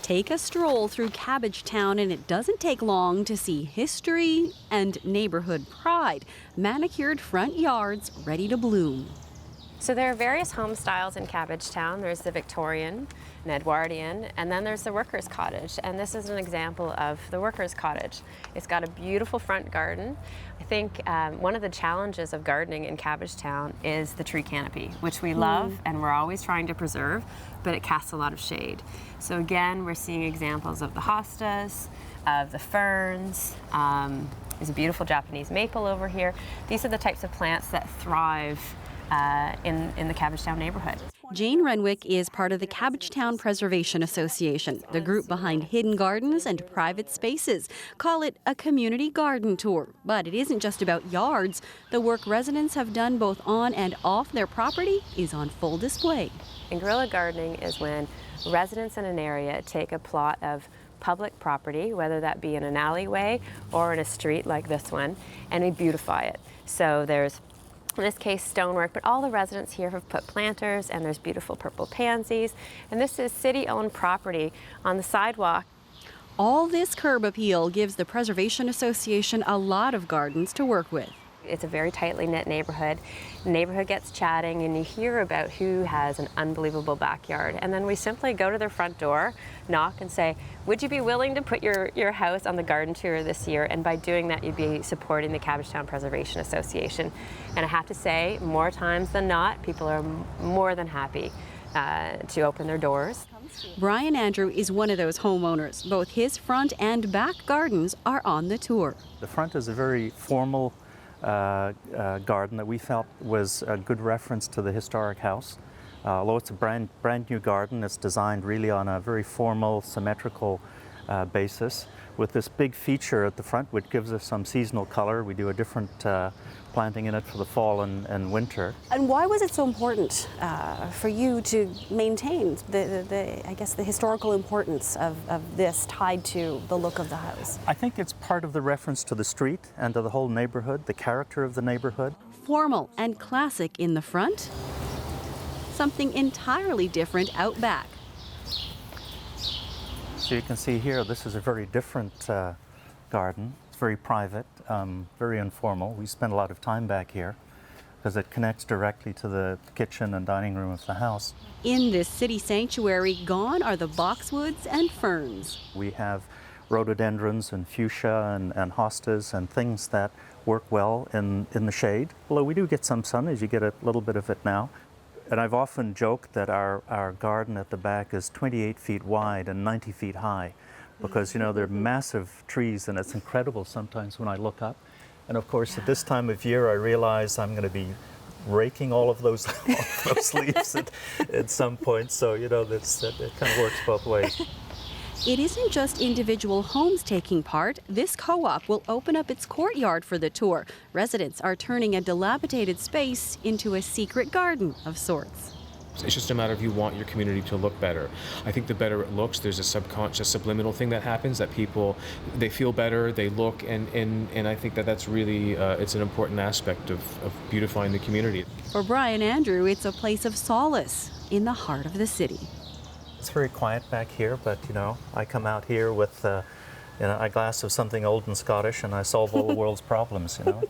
Take a stroll through Cabbagetown and it doesn't take long to see history and neighborhood pride. Manicured front yards ready to bloom. So there are various home styles in Cabbagetown. There's the Victorian, an Edwardian, and then there's the workers' cottage. And this is an example of the workers' cottage. It's got a beautiful front garden. I think one of the challenges of gardening in Cabbagetown is the tree canopy, which we love and we're always trying to preserve, but it casts a lot of shade. So again, we're seeing examples of the hostas, of the ferns. There's a beautiful Japanese maple over here. These are the types of plants that thrive in the Cabbagetown neighborhood. Jane Renwick is part of the Cabbagetown Preservation Association, the group behind hidden gardens and private spaces. Call it a community garden tour. But it isn't just about yards. The work residents have done both on and off their property is on full display. And guerrilla gardening is when residents in an area take a plot of public property, whether that be in an alleyway or in a street like this one, and we beautify it. So there's, in this case, stonework, but all the residents here have put planters, and there's beautiful purple pansies. And this is city-owned property on the sidewalk. All this curb appeal gives the Preservation Association a lot of gardens to work with. It's a very tightly knit neighborhood. The neighborhood gets chatting and you hear about who has an unbelievable backyard. And then we simply go to their front door, knock and say, would you be willing to put your house on the garden tour this year? And by doing that, you'd be supporting the Cabbagetown Preservation Association. And I have to say, more times than not, people are more than happy to open their doors. Brian Andrew is one of those homeowners. Both his front and back gardens are on the tour. The front is a very formal garden that we felt was a good reference to the historic house. Although it's a brand new garden, it's designed really on a very formal, symmetrical basis with this big feature at the front which gives us some seasonal color. We do a different planting in it for the fall and winter. And why was it so important for you to maintain I guess the historical importance of this tied to the look of the house? I think it's part of the reference to the street and to the whole neighborhood, the character of the neighborhood. Formal and classic in the front, something entirely different out back. So you can see here, this is a very different garden. It's very private, very informal. We spend a lot of time back here because it connects directly to the kitchen and dining room of the house. In this city sanctuary, gone are the boxwoods and ferns. We have rhododendrons and fuchsia and hostas and things that work well in the shade. Although we do get some sun, as you get a little bit of it now. And I've often joked that our garden at the back is 28 feet wide and 90 feet high because, you know, they're massive trees and it's incredible sometimes when I look up. And of course, at this time of year, I realize I'm going to be raking all of those leaves at some point. So, you know, it kind of works both ways. It isn't just individual homes taking part. This co-op will open up its courtyard for the tour. Residents are turning a dilapidated space into a secret garden of sorts. It's just a matter of you want your community to look better. I think the better it looks, there's a subconscious subliminal thing that happens that people, they feel better, they look, and I think that's really, it's an important aspect of beautifying the community. For Brian Andrew, it's a place of solace in the heart of the city. It's very quiet back here, but you know, I come out here with a glass of something old and Scottish, and I solve all the world's problems. You know,